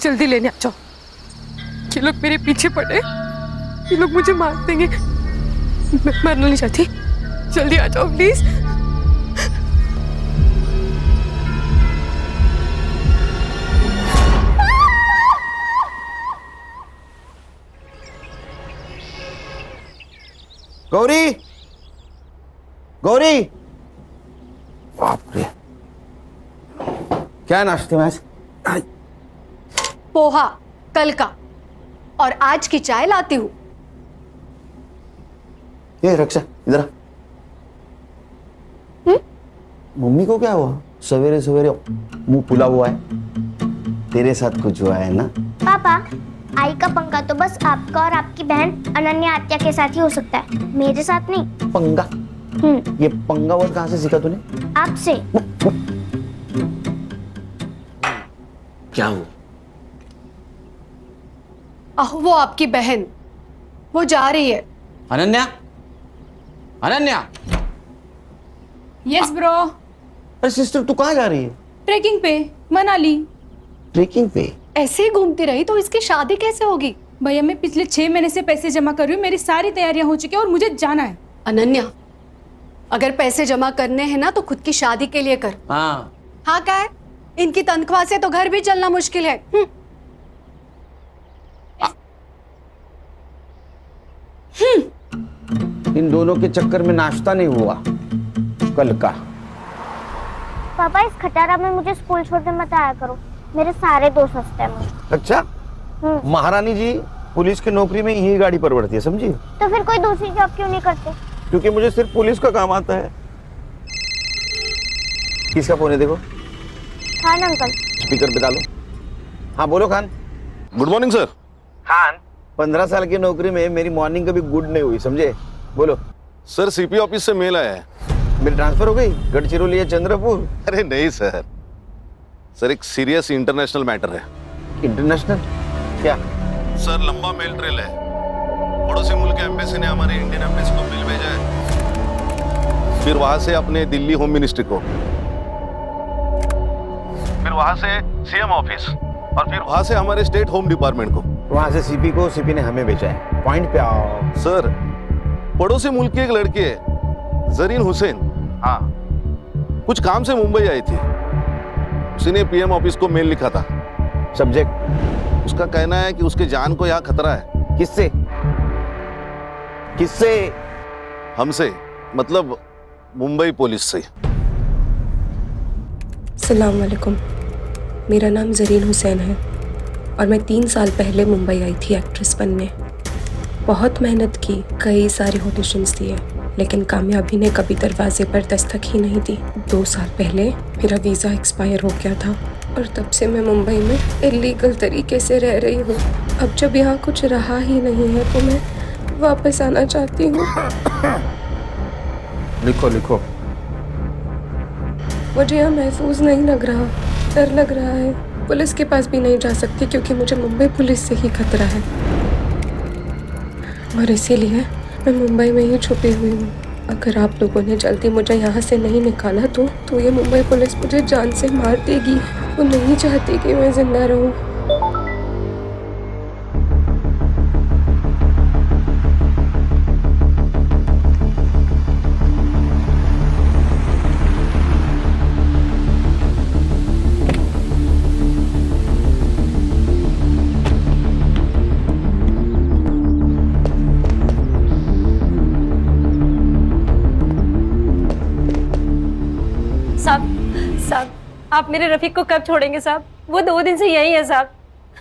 जल्दी लेने आ जाओ। ये लोग मेरे पीछे पड़े, ये लोग मुझे मार देंगे। मैं मरना नहीं चाहती, जल्दी आ जाओ प्लीज। गौरी, गौरी, बाप रे, क्या नाश्ते में आज? पोहा कल का, और आज की चाय लाती हूँ। ये रक्षा इधर आ। मम्मी को क्या हुआ? सवेरे सवेरे मुंह फुला हुआ है। तेरे साथ कुछ हुआ है ना? पापा, आई का पंगा तो बस आपका और आपकी बहन अनन्या आत्या के साथ ही हो सकता है, मेरे साथ नहीं। पंगा? ये पंगा वर्ड कहाँ से सीखा तूने? आपसे। क्या हुआ? वो आपकी बहन, वो जा रही है। अनन्या, अनन्या। Yes bro. अरे सिस्टर, तू कहाँ जा रही है? ट्रेकिंग पे, मनाली। ट्रेकिंग पे? ऐसे ही घूमती रही तो इसकी शादी कैसे होगी? भैया मैं पिछले 6 महीने से पैसे जमा कर रही हूँ, मेरी सारी तैयारियां हो चुकी है और मुझे जाना है। अनन्या, अगर पैसे जमा करने हैं ना तो खुद की शादी के लिए कर। हाँ। हाँ क्या है? इनकी तनख्वाह से तो घर भी चलना मुश्किल है। इन दोनों के चक्कर में नाश्ता नहीं हुआ कल का। पापा, इस खटारा में मुझे स्कूल छोड़ने मत आया करो, मेरे सारे दोस्त हंसते हैं मुझे। अच्छा, महारानी जी पुलिस की नौकरी में यही गाड़ी पर बढ़ती है, समझी? तो फिर कोई दूसरी जॉब क्यों नहीं करते? क्योंकि मुझे सिर्फ पुलिस का काम आता है। किसका फोन है देखो? खान अंकल। स्पीकर पे डालो। हाँ बोलो Khan. Good morning sir. Khan, 15 साल की नौकरी में मेरी मॉर्निंग कभी गुड नहीं हुई, समझे? बोलो। सर सीपी ऑफिस से मेल आया है। मेरी ट्रांसफर हो गई गढ़चिरौली या चंद्रपुर? अरे नहीं सर, सर एक सीरियस इंटरनेशनल मैटर है। इंटरनेशनल क्या? सर लंबा मेल ट्रेल है। पड़ोसी मुल्क के एम्बेसी ने हमारे इंडियन एम्बेसी को मेल भेजा है, फिर वहां से अपने दिल्ली होम मिनिस्ट्री को, फिर वहां से सीएम ऑफिस, और फिर वहां से हमारे स्टेट होम डिपार्टमेंट को। वहां से सीपी को, सीपी ने हमें भेजा है। पॉइंट पे आओ। सर पड़ोसी मुल्क की एक लड़की है जरीन हुसैन, हाँ, कुछ काम से मुंबई आई थी। उसने पीएम ऑफिस को मेल लिखा था। सब्जेक्ट? उसका कहना है कि उसके जान को यहाँ खतरा है। किससे? किससे? हमसे, मतलब मुंबई पुलिस से। अस्सलाम वालेकुम, मेरा नाम जरीन हुसैन है और मैं 3 साल पहले मुंबई आई थी एक्ट्रेस बनने। बहुत मेहनत की, कई सारे ऑडिशंस दिए, लेकिन कामयाबी ने कभी दरवाजे पर दस्तक ही नहीं दी। 2 साल पहले मेरा वीज़ा एक्सपायर हो गया था और तब से मैं मुंबई में इलीगल तरीके से रह रही हूँ। अब जब यहाँ कुछ रहा ही नहीं है तो मैं वापस आना चाहती हूँ। लिखो लिखो। मुझे यहाँ महफूज नहीं लग रहा, डर लग रहा है। पुलिस के पास भी नहीं जा सकती क्योंकि मुझे मुंबई पुलिस से ही खतरा है, और इसीलिए मैं मुंबई में ही छुपी हुई हूँ। अगर आप लोगों ने जल्दी मुझे यहाँ से नहीं निकाला तो ये मुंबई पुलिस मुझे जान से मार देगी। वो नहीं चाहती कि मैं जिंदा रहूँ। साहब, आप मेरे रफीक को कब छोड़ेंगे साहब? वो 2 दिन से यही है साहब।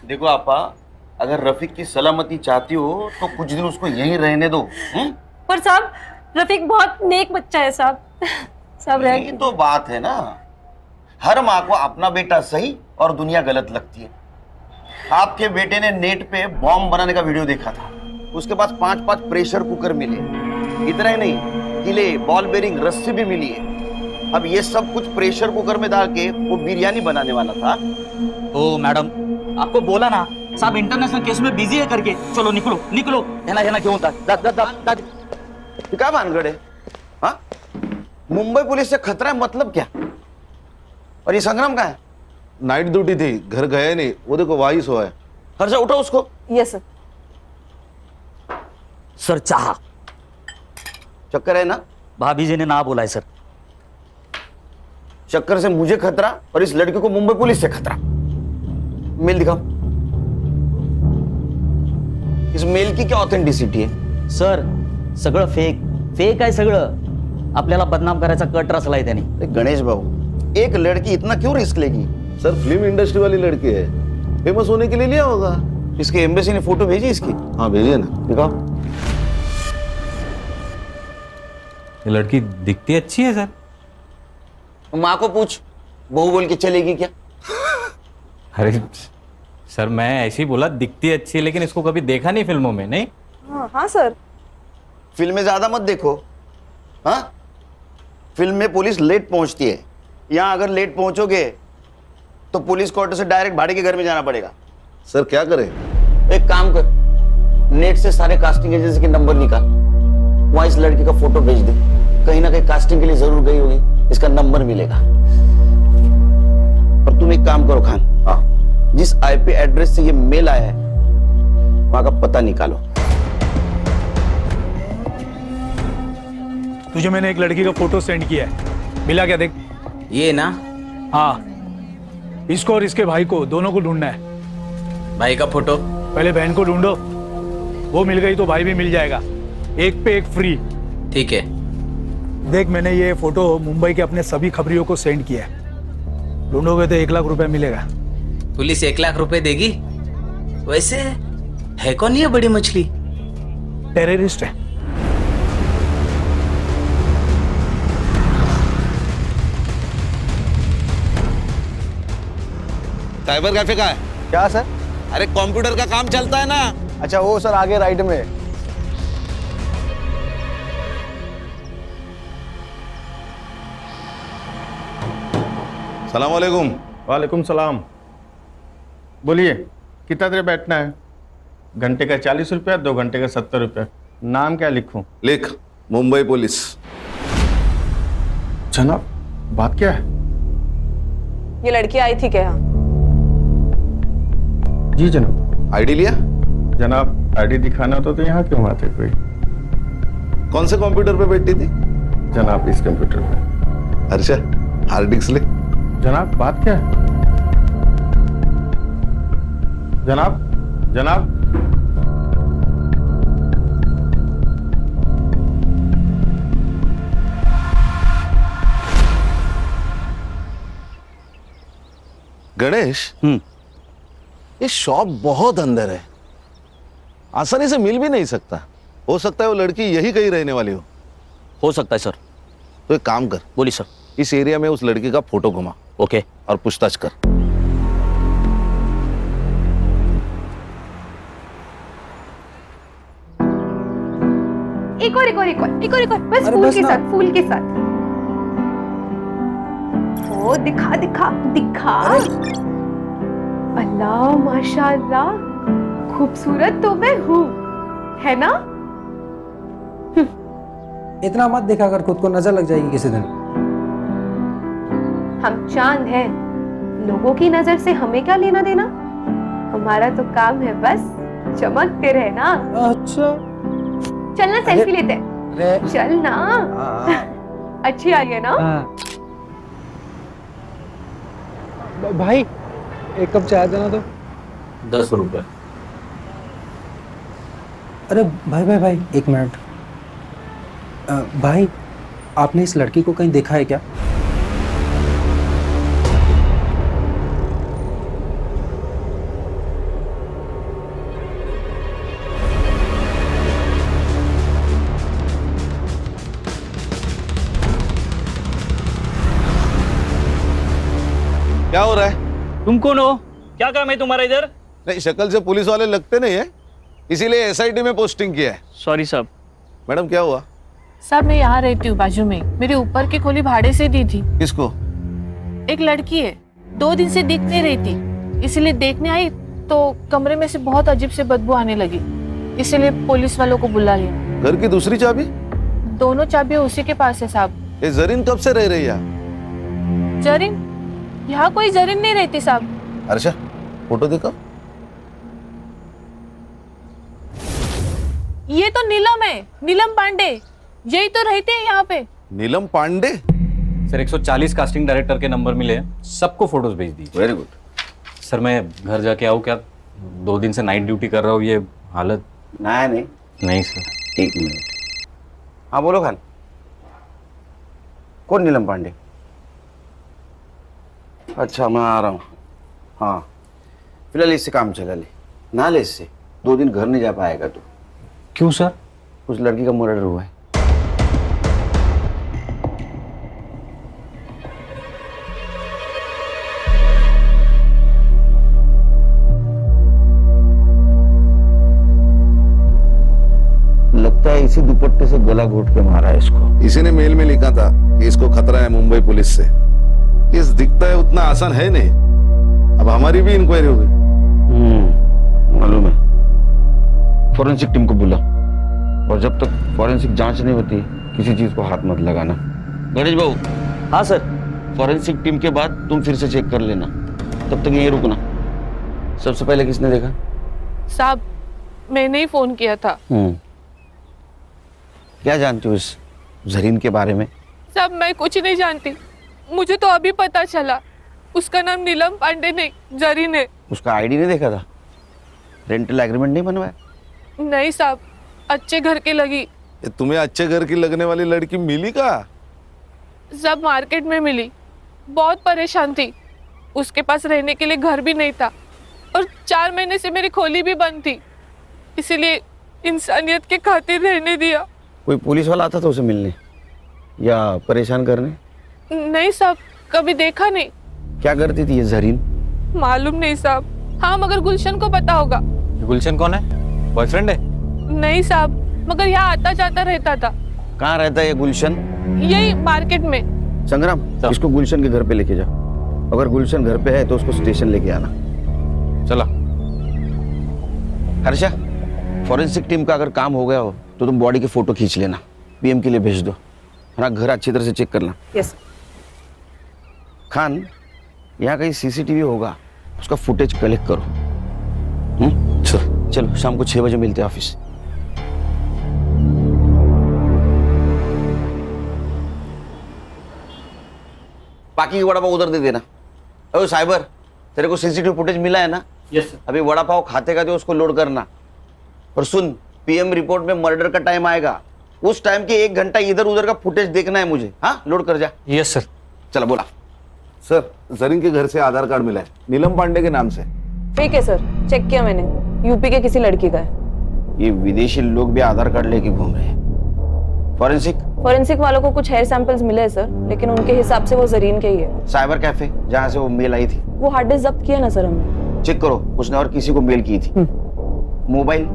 देखो आपा, अगर रफीक की सलामती चाहती हो तो कुछ दिन उसको यहीं रहने दो। पर साहब, रफीक बहुत नेक बच्चा है साहब। साहब ये तो बात है ना, हर माँ को अपना बेटा सही और दुनिया गलत लगती है। आपके बेटे ने नेट पे बॉम्ब बनाने का वीडियो देखा था, उसके पास 5-5 प्रेशर कुकर मिले। इतना ही नहीं, किले, बॉल बेरिंग, रस्सी भी मिली है। अब ये सब कुछ प्रेशर कुकर में डाल के वो बिरयानी बनाने वाला था। ओ मैडम, आपको बोला ना साहब इंटरनेशनल केस में बिजी है करके। चलो निकलो निकलो। है क्यों होता क्या भानगढ़ है? हाँ, मुंबई पुलिस से खतरा है मतलब क्या? और ये संग्राम कहाँ है? नाइट ड्यूटी थी, घर गया नहीं, वो देखो वही सोया है। हर्षा उठो उसको। Yes sir. सर चाह चक्कर है ना? भाभी जी ने ना बोला है सर। चक्कर से मुझे खतरा और इस लड़की को मुंबई पुलिस से खतरा। मेल दिखाओ। इस मेल की क्या ऑथेंटिसिटी है? सर सगळं फेक आहे सगळं। आपल्याला बदनाम करायचा कट रचलाय त्यांनी। अरे गणेश बाबू, एक लड़की इतना क्यों रिस्क लेगी? सर फिल्म इंडस्ट्री वाली लड़की है, फेमस होने के लिए लिया होगा। इसके एम्बेसी ने फोटो भेजी इसकी? हाँ भेजिए ना। दिखाओ। ये लड़की दिखती अच्छी है सर। माँ को पूछ, बहू बोल के चलेगी क्या? अरे सर मैं ऐसे ही बोला, दिखती अच्छी है, लेकिन इसको कभी देखा नहीं फिल्मों में। नहीं हाँ सर। फिल्में ज्यादा मत देखो। हाँ, फिल्म में पुलिस लेट पहुंचती है, यहाँ अगर लेट पहुंचोगे तो पुलिस क्वार्टर से डायरेक्ट भाड़े के घर में जाना पड़ेगा। सर क्या करें? एक काम कर, नेट से सारे कास्टिंग एजेंसी के नंबर निकाल, वहां इस लड़की का फोटो भेज दे। कहीं ना कहीं कास्टिंग के लिए जरूर गई होगी, इसका नंबर मिलेगा। और तुम एक काम करो खान, हाँ, जिस आईपी एड्रेस से ये मेल आया है वहां का पता निकालो। तुझे मैंने एक लड़की का फोटो सेंड किया है, मिला क्या देख? ये ना? हाँ, इसको और इसके भाई को, दोनों को ढूंढना है। भाई का फोटो? पहले बहन को ढूंढो, वो मिल गई तो भाई भी मिल जाएगा, एक पे एक फ्री। ठीक है। देख मैंने ये फोटो मुंबई के अपने सभी खबरियों को सेंड किया है, ढूंढोगे तो 1 लाख रुपए मिलेगा। पुलिस 1 लाख रुपए देगी? वैसे है कौन ये बड़ी मछली? टेररिस्ट है। साइबर कैफे का है क्या सर? अरे कंप्यूटर का काम चलता है ना। अच्छा वो सर आगे राइट में। सलाम वालेकुम। वालेकुम सलाम। बोलिए कितना देर बैठना है? घंटे का 40 रुपया, 2 घंटे का 70 रुपया। नाम क्या लिखूं? लिख, मुंबई पुलिस। जनाब बात क्या है? ये लड़की आई थी क्या? जी जनाब। आईडी लिया? जनाब आईडी दिखाना होता तो यहाँ क्यों आते कोई? कौन से कंप्यूटर पे बैठी थी? जनाब इस कंप्यूटर पे। हर्षा हार्ड डिस्क ले। जनाब बात क्या है? जनाब जनाब गणेश, ये शॉप बहुत अंदर है, आसानी से मिल भी नहीं सकता। हो सकता है वो लड़की यही कहीं रहने वाली हो सकता है सर। तो एक काम कर, बोलिए सर। इस एरिया में उस लड़की का फोटो घुमा। ओके। और पूछताछ कर। एक और बस फूल के साथ, फूल के साथ। ओ दिखा दिखा दिखा। अल्लाह माशाअल्लाह, खूबसूरत तो मैं हूँ, है ना? इतना मत दिखा कर, खुद को नजर लग जाएगी किसी दिन। हम चांद हैं, लोगों की नजर से हमें क्या लेना देना? हमारा तो काम है बस चमकते रहना। अच्छा चलना सेल्फी लेते हैं। चल ना। अच्छी आ रही है ना? भाई एक कप चाय देना तो। 10 रुपए। अरे भाई भाई भाई एक मिनट। भाई आपने इस लड़की को कहीं देखा है क्या? क्या हो रहा है? तुम कौन हो? क्या काम है तुम्हारा इधर? नहीं, शक्ल से पुलिस वाले लगते नहीं है, इसीलिए एसआईटी में पोस्टिंग किया है। सॉरी साहब। मैडम क्या हुआ? सर मैं यहाँ रहती हूँ बाजू में, मेरे ऊपर की खोली भाड़े से दी थी। किसको? एक लड़की है, 2 दिन से दिख नहीं रही थी, इसलिए देखने आई तो कमरे में से बहुत अजीब से बदबू आने लगी, इसलिए पुलिस वालों को बुला लिया। घर की दूसरी चाबी? दोनों चाबियां उसी के पास है साहब। ये जरीन कब से रह रही है? जरीन यहाँ कोई जरीन नहीं रहती साहब। हर्षा फोटो देखो। ये तो नीलम है, नीलम पांडे, यही तो रहते हैं यहाँ पे। नीलम पांडे? सर 140 कास्टिंग डायरेक्टर के नंबर मिले हैं, सबको फोटोज भेज दीजिए। Very good. सर मैं घर जाके आऊँ क्या? 2 दिन से नाइट ड्यूटी कर रहा हूँ, ये हालत। नहीं नहीं सर। 1 मिनट। हाँ बोलो खान, कौन नीलम पांडे? अच्छा मैं आ रहा हूँ। हाँ फिलहाल इससे काम चला ले, ना ले इससे 2 दिन घर नहीं जा पाएगा तू। क्यों सर? उस लड़की का मर्डर हुआ है। लगता है इसी दुपट्टे से गला घोट के मारा है इसको। इसी ने मेल में लिखा था कि इसको खतरा है मुंबई पुलिस से। इस दिखता है उतना आसान है नहीं। अब हमारी भी इंक्वायरी होगी। मालूम है। फॉरेंसिक टीम को बुला, और जब तक फॉरेंसिक जांच नहीं होती किसी चीज को हाथ मत लगाना। गणेश बाबू। हाँ सर। फॉरेंसिक टीम के बाद तुम फिर से चेक कर लेना, तब तक यहीं रुकना। सबसे पहले किसने देखा? साहब मैंने ही फोन किया था। क्या जानती हो इस जरीन के बारे में? साहब मैं कुछ नहीं जानती, मुझे तो अभी पता चला उसका नाम नीलम पांडे नहीं जरीन है। उसका आईडी नहीं देखा था? रेंटल एग्रीमेंट नहीं बनवाया? नहीं साहब, अच्छे घर की लगी। तुम्हें अच्छे घर की लगने वाली लड़की मिली का? सब मार्केट में मिली, बहुत परेशान थी, उसके पास रहने के लिए घर भी नहीं था, और 4 महीने से मेरी खोली भी बंद थी, इसीलिए इंसानियत के खातिर रहने दिया। कोई पुलिस वाला आता था उसे मिलने या परेशान करने? नहीं साहब, कभी देखा नहीं। क्या करती थी ये जरीन? मालूम नहीं साहब। हाँ मगर गुलशन को पता होगा। गुलशन कौन है? बॉयफ्रेंड है? नहीं साहब, मगर यहाँ आता जाता रहता था। कहाँ रहता है ये गुलशन? यही मार्केट में। संग्राम, इसको गुलशन के घर पे लेके जाओ। अगर गुलशन घर पे है तो उसको स्टेशन लेके आना। चला। हर्षा, फॉरेंसिक टीम का अगर काम हो गया हो तो तुम बॉडी की फोटो खींच लेना, पीएम के लिए भेज दो। है ना, घर अच्छी तरह से चेक करना। यस। खान, यहाँ कहीं सीसीटीवी होगा, उसका फुटेज कलेक्ट करो। चलो शाम को 6 बजे मिलते हैं ऑफिस। बाकी की वड़ा पाव उधर दे देना। अरे साइबर, तेरे को सीसीटीवी फुटेज मिला है ना? Yes sir. अभी वड़ा पाव खाते खाते उसको लोड करना। और सुन, पीएम रिपोर्ट में मर्डर का टाइम आएगा, उस टाइम के 1 घंटा इधर उधर का फुटेज देखना है मुझे। हाँ, लोड कर जा। Yes sir. चलो बोला। सर जरीन के घर से आधार कार्ड मिला है, नीलम पांडे के नाम से। ठीक है सर, चेक किया मैंने, यूपी के किसी लड़की का है। ये विदेशी लोग भी आधार कार्ड लेके घूम रहे हैं। फॉरेंसिक वालों को कुछ हेयर सैंपल्स मिले हैं सर, लेकिन उनके हिसाब से वो जरीन के ही है। साइबर कैफे जहाँ से वो मेल आई थी, वो हार्ड डिस्क जब्त किया ना सर हमने। चेक करो उसने और किसी को मेल की थी। मोबाइल?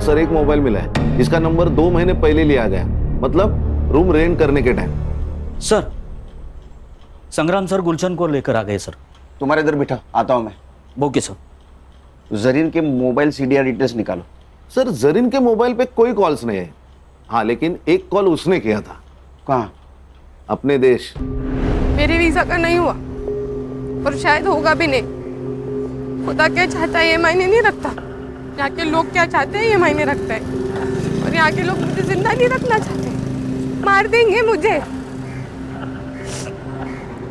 सर एक मोबाइल मिला है, इसका नंबर 2 महीने पहले लिया गया, मतलब रूम रेंट करने के टाइम। सर संग्राम सर गुलशन को लेकर आ गए सर। तुम्हारे इधर बिठा, आता हूँ मैं। Okay sir. जरीन के मोबाइल सीडीआर डिटेल्स निकालो। सर जरीन के मोबाइल पे कोई कॉल्स नहीं है। हाँ लेकिन एक कॉल उसने किया था। कहाँ? अपने देश। मेरे वीजा का नहीं हुआ और शायद होगा भी नहीं। खुदा क्या चाहता है ये मायने नहीं रखता, यहाँ के लोग क्या चाहते हैं ये मायने रखता है। और यहाँ के लोग मुझे जिंदा नहीं रखना चाहते, मार देंगे मुझे।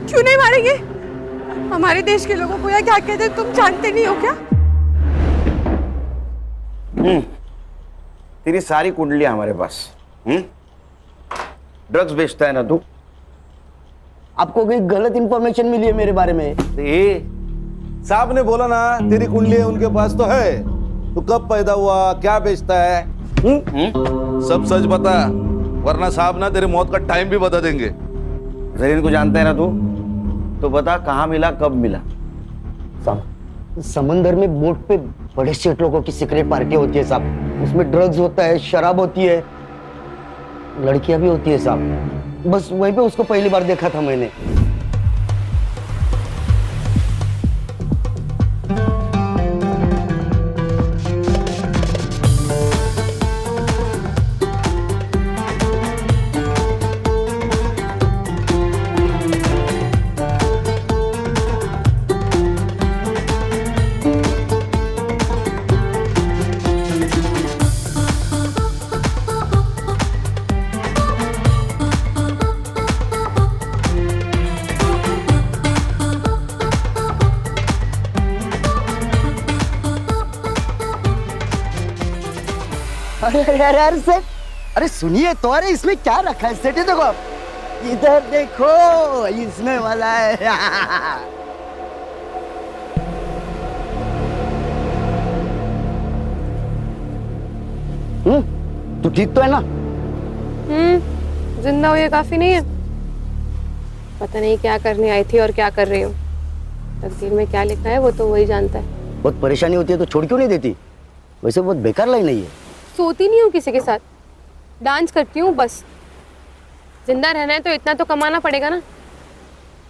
क्यों नहीं मारेंगे? हमारे देश के लोगों को या क्या कहते हैं तुम जानते नहीं हो क्या? तेरी सारी कुंडलियां हमारे पास। ड्रग्स बेचता है ना तू? आपको कोई गलत इंफॉर्मेशन मिली है मेरे बारे में? ये साहब ने बोला ना तेरी कुंडली उनके पास तो है। तू कब पैदा हुआ, क्या बेचता है? सब सच बता, वरना साहब ना तेरे मौत का टाइम भी बता देंगे। जरीन को जानता है ना तू? तो बता कहाँ मिला, कब मिला? समंदर में बोट पे बड़े सेठ लोगों की सीक्रेट पार्टी होती है साहब, उसमें ड्रग्स होता है, शराब होती है, लड़कियां भी होती है साहब। बस वहीं पे उसको पहली बार देखा था मैंने। अरे अरे अरे अरे सेठ, अरे सुनिए तो, अरे इसमें क्या रखा है सेठ? ये देखो आप, इधर देखो, इसमें वाला है। तू ठीक तो है ना? जिंदा हो ये काफी नहीं है। पता नहीं क्या करने आई थी और क्या कर रही हूँ। तकदीर में क्या लिखा है वो तो वही जानता है। बहुत परेशानी होती है तो छोड़ क्यों नहीं देती? वैसे बहुत बेकार लाइन है ये। सोती नहीं हूँ किसी के साथ, डांस करती हूँ बस। जिंदा रहना है तो इतना तो कमाना पड़ेगा ना।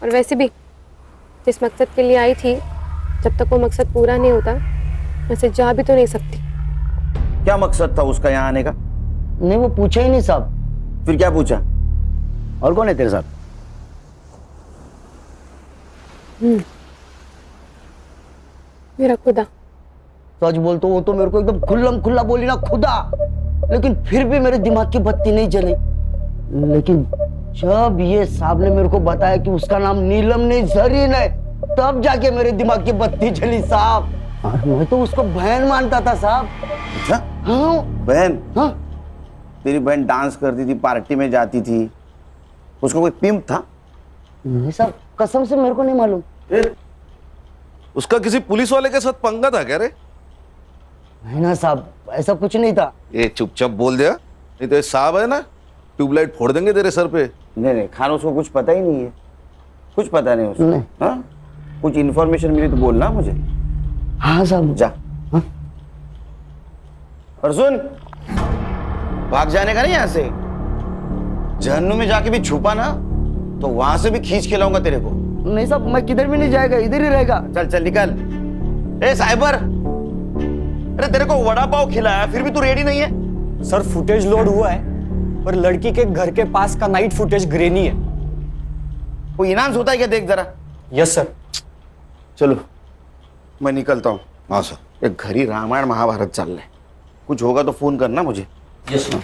और वैसे भी जिस मकसद के लिए आई थी, जब तक वो मकसद पूरा नहीं होता वैसे जा भी तो नहीं सकती। क्या मकसद था उसका यहाँ आने का? नहीं, वो पूछा ही नहीं साहब। फिर क्या पूछा? और कौन है तेरे साथ? मेरा खुदा। सच बोल तो वो तो मेरे को एकदम खुल्लम खुल्ला बोली ना, खुदा। लेकिन फिर भी मेरे दिमाग की बत्ती नहीं जली। लेकिन जब ये साहब ने मेरे को बताया कि उसका नाम नीलम नहीं जरीन है, तब जाके मेरे दिमाग की बत्ती जली साहब। और मैं तो उसको बहन मानता था साहब। अच्छा? हाँ बहन? हाँ। तेरी बहन डांस करती थी, पार्टी में जाती थी, उसको कोई पिंप था? नहीं साहब, कसम से मेरे को नहीं मालूम। उसका किसी पुलिस वाले के साथ पंगा था क्या रे? नहीं ना साहब, ऐसा कुछ नहीं था। ये चुपचाप बोल दिया, नहीं तो ये साहब है ना, ट्यूबलाइट फोड़ देंगे तेरे सर पे। नहीं नहीं खान, उसको कुछ पता ही नहीं है, कुछ पता नहीं उसको। नहीं। हाँ? कुछ इन्फॉर्मेशन मिली तो बोलना मुझे। हाँ साहब। जा। हाँ? और सुन, भाग जाने का नहीं यहाँ से। जहन्नुम में जाके भी छुपा ना तो वहां से भी खींच के लाऊंगा तेरे को। नहीं साहब, मैं किधर भी नहीं जाएगा, इधर ही रहेगा। चल चल निकल। ए साइबर, अरे तेरे को वड़ा पाव खिलाया फिर भी तू रेडी नहीं है? सर फुटेज लोड हुआ है, पर लड़की के घर के पास का नाइट फुटेज ग्रेनी है। कोई इनाम होता है क्या? देख जरा। Yes sir. चलो मैं निकलता हूँ। हाँ सर। एक घरी रामायण महाभारत चल रहे, कुछ होगा तो फोन करना मुझे। Yes sir.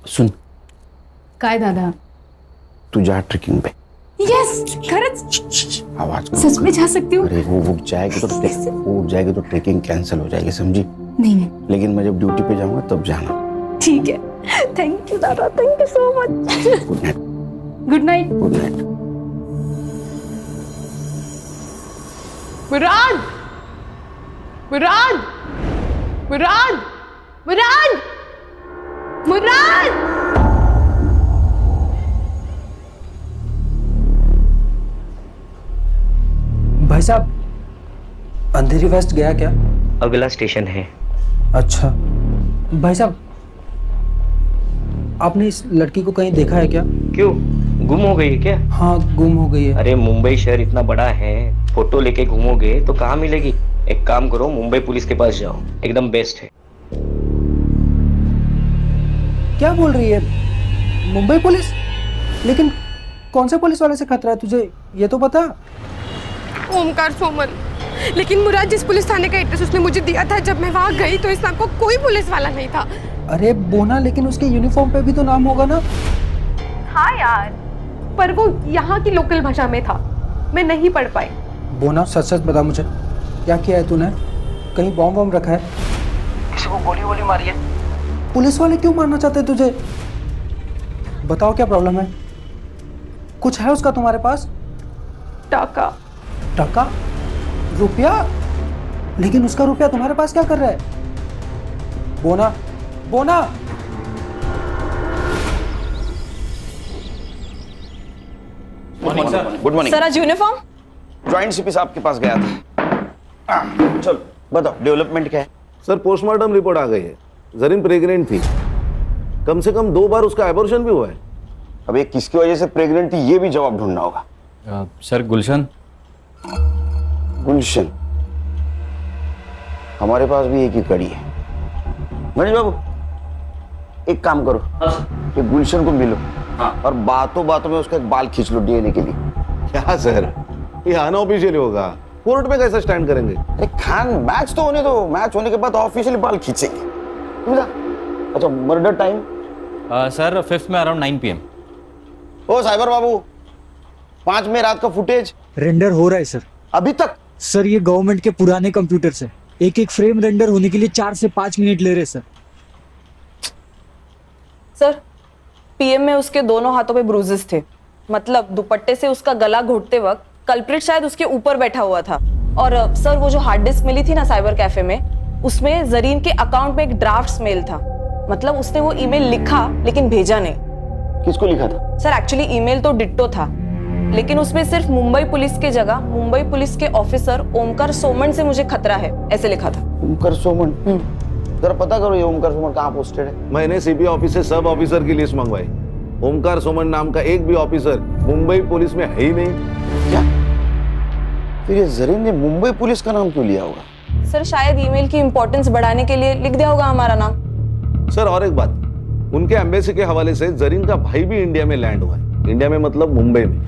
सुन, काय दादा? तू जा ट्रेकिंग पे। यस, खरंच आवाज कम सच कर। में जा सकती हूँ? अरे वो उठ जाएगी तो ट्रेकिंग कैंसिल हो जाएगी, समझी? नहीं नहीं, लेकिन मैं जब ड्यूटी पे जाऊंगा तब जाना। ठीक है। थैंक यू दादा, thank you so much. Good night. Good night. Good night. Murad, Murad, Murad, Murad, Murad. भाई साहब, अंधेरी वेस्ट गया क्या? अगला स्टेशन है। अच्छा भाई साहब, आपने इस लड़की को कहीं देखा है क्या? क्यों, गुम हो गई है क्या? हाँ, गुम हो गई है। अरे मुंबई शहर इतना बड़ा है, फोटो लेके घूमोगे तो कहाँ मिलेगी? एक काम करो, मुंबई पुलिस के पास जाओ, एकदम बेस्ट है। क्या बोल रही है? मुंबई पुलिस? लेकिन कौन से पुलिस वाले से खतरा है तुझे, ये तो बता। ओमकार सोमल। लेकिन मुराद, जिस पुलिस थाने का एड्रेस उसने मुझे दिया था, जब मैं वहाँ गई तो इस नाम को कोई पुलिस वाला नहीं था। अरे बोना, लेकिन उसके यूनिफॉर्म पे भी तो नाम होगा ना? हाँ यार, पर वो यहाँ की लोकल भाषा में था, मैं नहीं पढ़ पाई। बोना, सच सच बता मुझे, क्या किया है तूने? कहीं बॉम्ब वॉम्ब रखा है? किसी को गोली वोली मारी है? पुलिस वाले क्यों मारना चाहते हैं तुझे? बताओ क्या प्रॉब्लम है? कुछ है उसका तुम्हारे पास? टाका। टाका? रुपया? लेकिन उसका रुपया तुम्हारे पास क्या कर रहा है? बोना, बोना। गुड मॉर्निंग सर, आज यूनिफॉर्म? ज्वाइंट सीपी साहब के पास गया था। चलो बताओ, डेवलपमेंट क्या है? सर पोस्टमार्टम रिपोर्ट आ गई है, जरीन प्रेग्नेंट थी, कम से कम 2 बार उसका एबॉर्शन भी हुआ है। अब ये किसकी वजह से प्रेग्नेंट थी ये भी जवाब ढूंढना होगा। सर गुलशन। गुलशन, हमारे पास भी एक ही कड़ी है। मनीष बाबू, एक काम करो, कि गुलशन को मिलो और बातों बातों में उसका एक बाल खींच लो डीएनए के लिए। क्या सर, ये अनऑफिशियली होगा, कोर्ट में कैसे स्टैंड करेंगे? अरे खान, मैच तो होने दो, मैच होने के बाद ऑफिशियली बाल खींचेंगे। अच्छा, मर्डर टाइम? सर 5th में अराउंड 9 PM। ओ साइबर बाबू, 5 में रात का फुटेज रेंडर हो रहा है सर। अभी तक? सर ये गवर्नमेंट के पुराने कंप्यूटर से एक एक फ्रेम रेंडर होने के लिए 4 से 5 मिनट ले रहे सर। सर पीएम में उसके दोनों हाथों पे ब्रूजेस थे, मतलब दुपट्टे से उसका गला घोटते वक्त कल्प्रिट शायद उसके ऊपर बैठा हुआ था। और सर वो जो हार्ड डिस्क मिली थी ना साइबर कैफे में, उसमें जरीन के अकाउंट में एक ड्राफ्ट मेल था, मतलब उसने वो ईमेल लिखा लेकिन भेजा नहीं। किसको लिखा था? सर एक्चुअली ईमेल तो डिट्टो था, लेकिन उसमें सिर्फ मुंबई पुलिस के जगह मुंबई पुलिस के ऑफिसर ओमकार सोमन से मुझे खतरा है ऐसे लिखा था। ओमकार सोमन? जरा पता करो ये ओमकार सोमन कहाँ पोस्टेड है। मैंने सीबी ऑफिस से सब ऑफिसर की लिस्ट मंगवाई। ओमकार सोमन नाम का एक भी ऑफिसर मुंबई पुलिस में है ही नहीं। क्या? फिर ये जरीन ने मुंबई पुलिस का नाम क्यों लिया होगा? सर शायद ईमेल की इंपॉर्टेंस बढ़ाने के लिए लिख दिया होगा हमारा नाम। सर और एक बात, उनके एम्बेसी के हवाले से जरीन का भाई भी इंडिया में लैंड हुआ है। इंडिया में मतलब मुंबई में।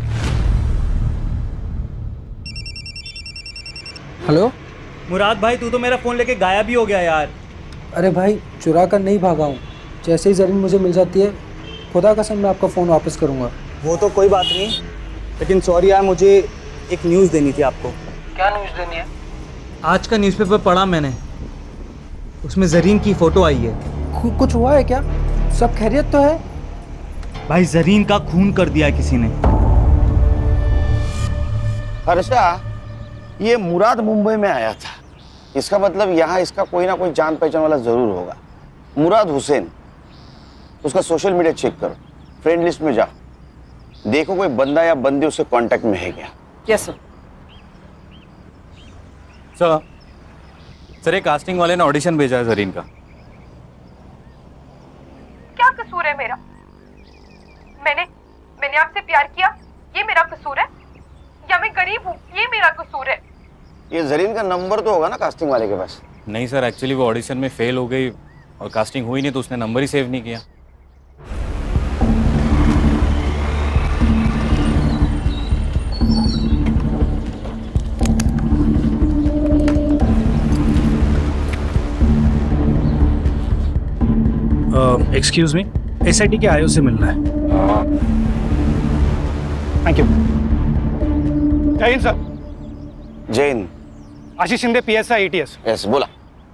हेलो मुराद भाई, तू तो मेरा फोन लेके गायब ही हो गया यार। अरे भाई चुरा कर नहीं भागा हूँ, जैसे ही जरीन मुझे मिल जाती है खुदा कसम मैं आपका फ़ोन वापस करूँगा। वो तो कोई बात नहीं, लेकिन सॉरी यार, मुझे एक न्यूज़ देनी थी आपको। क्या न्यूज़ देनी है? आज का न्यूज़पेपर पढ़ा मैंने, उसमें जरीन की फोटो आई है। कुछ हुआ है क्या? सब खैरियत तो है? भाई जरीन का खून कर दिया है किसी ने। हर्षा, ये मुराद मुंबई में आया था, इसका मतलब यहाँ इसका कोई ना कोई जान पहचान वाला जरूर होगा। मुराद हुसैन, उसका सोशल मीडिया चेक करो, फ्रेंड लिस्ट में जाओ, देखो कोई बंदा या बंदी उसके कांटेक्ट में है क्या। Yes sir. सर एक कास्टिंग वाले ने ऑडिशन भेजा है जरीन का। क्या कसूर है मेरा? मैंने आपसे प्यार किया, ये मेरा कसूर है? या मैं गरीब हूँ, ये मेरा कसूर है? ये जरीन का नंबर तो होगा ना कास्टिंग वाले के पास? नहीं सर, एक्चुअली वो ऑडिशन में फेल हो गई और कास्टिंग हुई नहीं, तो उसने नंबर ही सेव नहीं किया। एक्सक्यूज मी, एसआईटी के आईओ से मिलना है। Thank you. जय हिंद सर। जय हिंद। आशीष शिंदे, पीएसआई एटीएस। यस, बोला।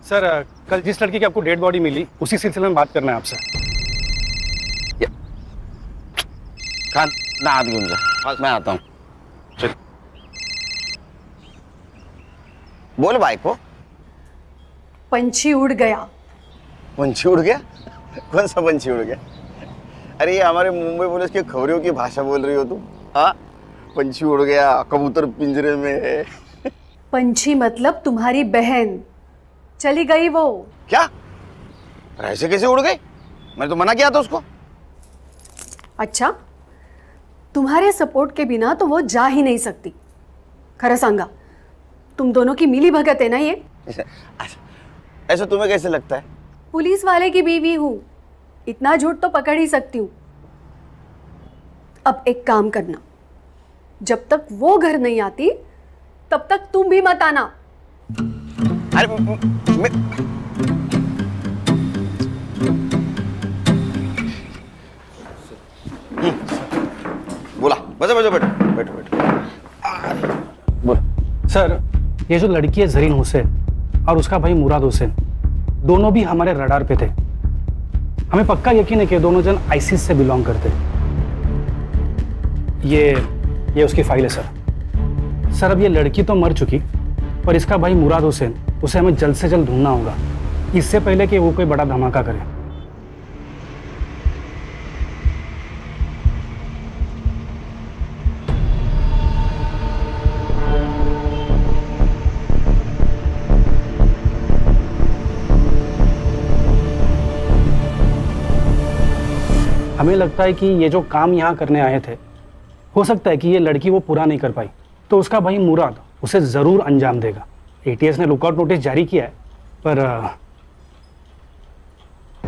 सर कल जिस लड़की की आपको डेड बॉडी मिली, उसी सिलसिले में बात करना है आपसे। खान ना हाथ घूम जा, मैं आता हूँ। चल बोल भाई को। पंछी उड़ गया। पंछी उड़ गया? कौन सा पंछी उड़ गया? अरे ये हमारे मुंबई पुलिस की खबरों की भाषा बोल रही हो तुम? हाँ, पंछी उड़ गया, कबूतर पिंजरे में है। पंछी मतलब तुम्हारी बहन, चली गई वो। क्या? ऐसे कैसे उड़ गई? मैंने तो मना किया था उसको। अच्छा, तुम्हारे सपोर्ट के बिना तो वो जा ही नहीं सकती। खरा सांगा, तुम दोनों की मिली भगत है ना ये? ऐसा तुम्हें कैसे लगता है? पुलिस वाले की बीवी हूँ, इतना झूठ तो पकड़ ही सकती हूँ। अब एक काम करना, जब तक वो घर नहीं आती तब तक तुम भी मत आना। अरे बोला, बस बैठो बैठो बैठो बैठो। बोल। सर ये जो लड़की है जरीन हुसैन और उसका भाई मुराद हुसैन, दोनों भी हमारे रडार पे थे। हमें पक्का यकीन है कि दोनों जन आईसिस से बिलोंग करते। ये उसकी फाइल है सर। अब ये लड़की तो मर चुकी, पर इसका भाई मुराद हुसैन, उसे हमें जल्द से जल्द ढूंढना होगा, इससे पहले कि वो कोई बड़ा धमाका करे। हमें लगता है कि ये जो काम यहाँ करने आए थे, हो सकता है कि ये लड़की वो पूरा नहीं कर पाई, तो उसका भाई मुराद उसे ज़रूर अंजाम देगा। एटीएस ने लुकआउट नोटिस जारी किया है, पर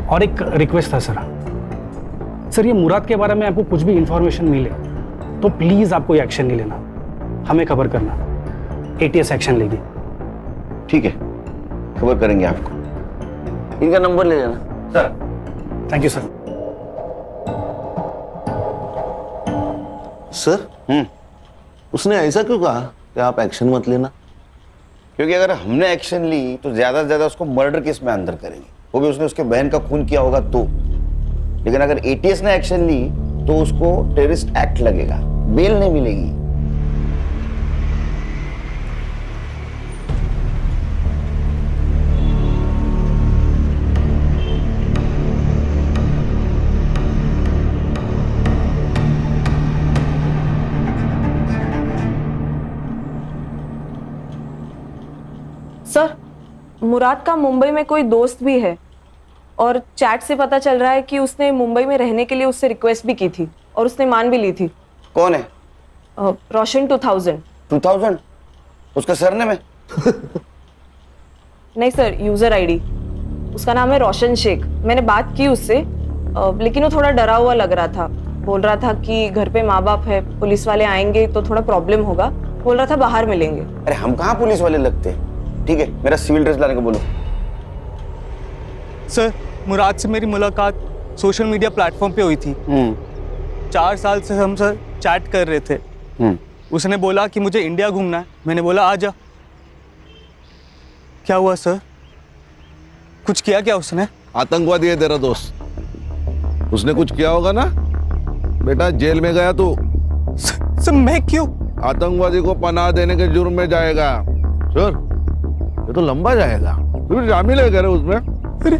और एक रिक्वेस्ट था सर, ये मुराद के बारे में आपको कुछ भी इंफॉर्मेशन मिले तो प्लीज़ आप कोई एक्शन नहीं लेना, हमें खबर करना, एटीएस एक्शन लेगी। ठीक है, खबर करेंगे आपको। इनका नंबर ले लेना। Sir thank you sir. Sir उसने ऐसा क्यों कहा कि आप एक्शन मत लेना? क्योंकि अगर हमने एक्शन ली तो ज्यादा से ज्यादा उसको मर्डर केस में अंदर करेंगे, वो भी उसने उसके बहन का खून किया होगा तो। लेकिन अगर एटीएस ने एक्शन ली तो उसको टेररिस्ट एक्ट लगेगा, बेल नहीं मिलेगी। सर, मुराद का मुंबई में कोई दोस्त भी है और चैट से पता चल रहा है कि उसने मुंबई में रहने के लिए उससे रिक्वेस्ट भी की थी और उसने मान भी ली थी। कौन है? रोशन 2000 उसका सरनेम है? नहीं सर, यूजर आईडी। उसका नाम है रोशन शेख। मैंने बात की उससे, लेकिन वो थोड़ा डरा हुआ लग रहा था। बोल रहा था कि घर पे माँ बाप है, पुलिस वाले आएंगे तो थोड़ा प्रॉब्लम होगा। बोल रहा था बाहर मिलेंगे। अरे हम कहाँ पुलिस वाले लगते हैं। ठीक है, मेरा सिविल ड्रेस लाने को बोलो। सर, मुराद से मेरी मुलाकात सोशल मीडिया प्लेटफॉर्म पे हुई थी। 4 साल से हम सर चैट कर रहे थे। उसने बोला कि मुझे इंडिया घूमना है। मैंने बोला आ जा। क्या हुआ सर? कुछ किया क्या उसने? आतंकवादी है तेरा दोस्त, उसने कुछ किया होगा ना बेटा। जेल में गया तू। सर मैं क्यों? आतंकवादी को पनाह देने के जुर्म में जाएगा सर। ये तो लंबा जाएगा। तू शामिल है करे उसमें? अरे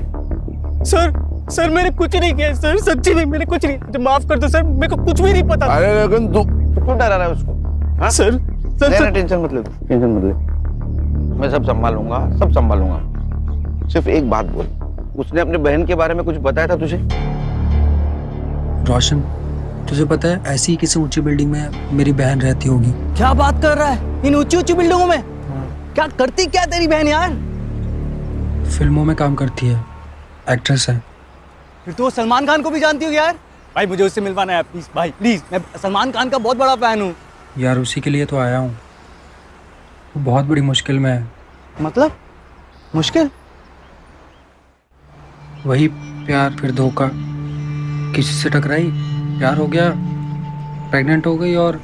सर मैंने कुछ नहीं किया सर, सच्ची में मैंने कुछ नहीं। तो माफ कर दो सर, मेरे को कुछ भी नहीं पता। अरे लेकिन तू क्यों डरा रहा है उसको? हाँ? सर नहीं, टेंशन मत ले, टेंशन मत ले। मैं सब संभालूंगा, सब संभालूंगा। सिर्फ एक बात बोल, उसने अपने बहन के बारे में कुछ बताया था तुझे? रोशन, तुझे पता है ऐसी ही किसी ऊंची बिल्डिंग में मेरी बहन रहती होगी। क्या बात कर रहा है? इन ऊंची ऊंची बिल्डिंगों में क्या करती क्या तेरी बहन यार? फिल्मों में काम करती है, एक्ट्रेस है। फिर तो वो सलमान खान को भी जानती होगी यार। भाई मुझे उससे मिलवाना है प्लीज भाई, प्लीज। मैं सलमान खान का बहुत बड़ा फैन हूँ यार। उसी के लिए तो आया हूँ। वो बहुत बड़ी मुश्किल में है। मतलब मुश्किल? वही प्यार फिर धोखा, किसी से टकराई, प्यार हो गया, प्रेग्नेंट हो गई और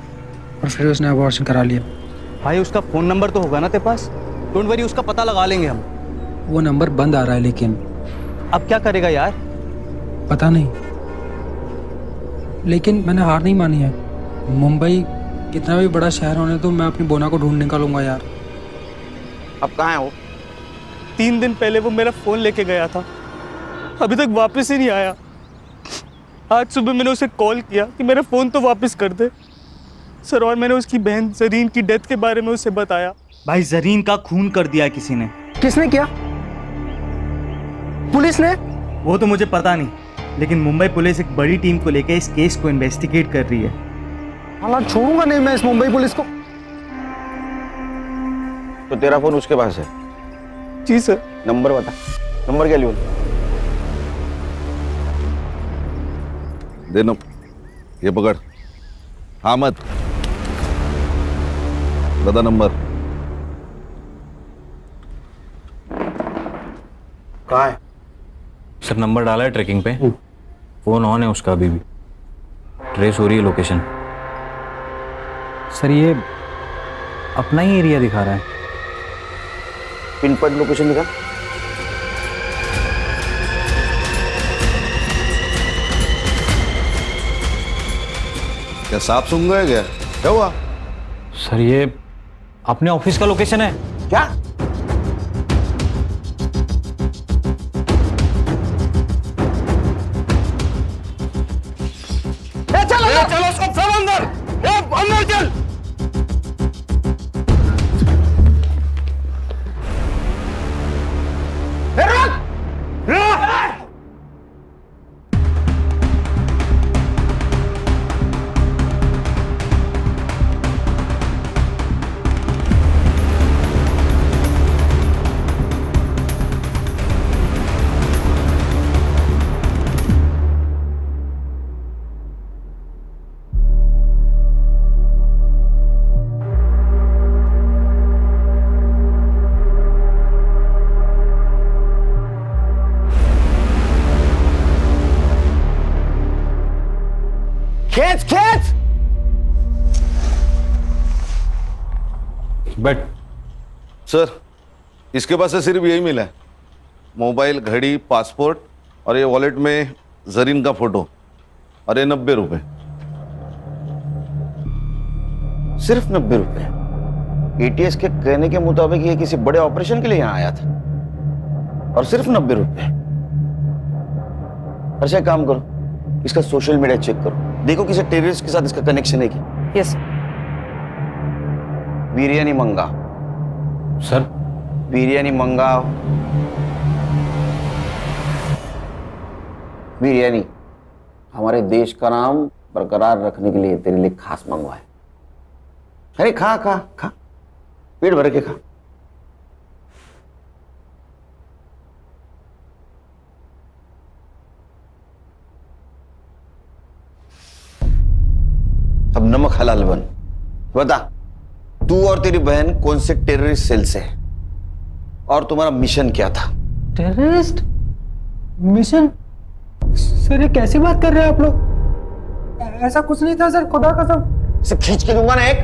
फिर उसने अबॉर्शन करा लिया। भाई उसका फोन नंबर तो होगा ना तेरे पास? डोंट वरी, उसका पता लगा लेंगे हम। वो नंबर बंद आ रहा है लेकिन अब क्या करेगा यार? पता नहीं, लेकिन मैंने हार नहीं मानी है। मुंबई कितना भी बड़ा शहर होने तो मैं अपनी बोना को ढूंढ निकालूंगा यार। अब कहाँ है वो? 3 दिन पहले वो मेरा फोन लेके गया था, अभी तक वापस ही नहीं आया। आज सुबह मैंने उसे कॉल किया कि मेरा फोन तो वापस कर दे सर, और मैंने उसकी बहन जरीन की डेथ के बारे में उसे बताया। भाई जरीन का खून कर दिया किसी ने। किसने किया? पुलिस ने? वो तो मुझे पता नहीं, लेकिन मुंबई पुलिस एक बड़ी टीम को लेकर इस केस को इन्वेस्टिगेट कर रही है। हालांकि छोड़ूंगा नहीं मैं इस मुंबई पुलिस को। तो तेरा फोन उसके पास है? जी सर। नंबर बता, नंबर क्या लियो? दे नो, ये पकड़। हाँ मत बता नंबर। कहाँ है? सर नंबर डाला है ट्रैकिंग पे, फोन ऑन है उसका अभी भी, ट्रेस हो रही है लोकेशन। सर ये अपना ही एरिया दिखा रहा है। पिन पॉइंट लोकेशन दिखा। क्या सांप सूंघ गए क्या? क्या हुआ? सर ये अपने ऑफिस का लोकेशन है। क्या? चलो सब अंदर, अंदर चल। खींच खींच। बैठ। सर इसके पास से सिर्फ यही मिला है, मोबाइल, घड़ी, पासपोर्ट और ये वॉलेट में जरीन का फोटो, और ये 90 रुपए। सिर्फ 90 रुपए? एटीएस के कहने के मुताबिक ये किसी बड़े ऑपरेशन के लिए यहाँ आया था, और सिर्फ 90 रुपए। अच्छा एक काम करो, इसका सोशल मीडिया चेक करो, देखो किसी टेररिस्ट के साथ इसका कनेक्शन है क्या। यस बिरयानी मंगा। सर बिरयानी मंगाओ। बिरयानी हमारे देश का नाम बरकरार रखने के लिए तेरे लिए खास मंगवाए। अरे खा खा खा, पेट भर के खा। अब नमक हलाल बन। बता, तू और तेरी बहन कौन से टेररिस्ट सेल से है और तुम्हारा मिशन क्या था? Terrorist mission? सर ये कैसी बात कर रहे हैं आप लोग? ऐसा कुछ नहीं था सर, खुदा कसम। इसे खींच के दूंगा ना एक।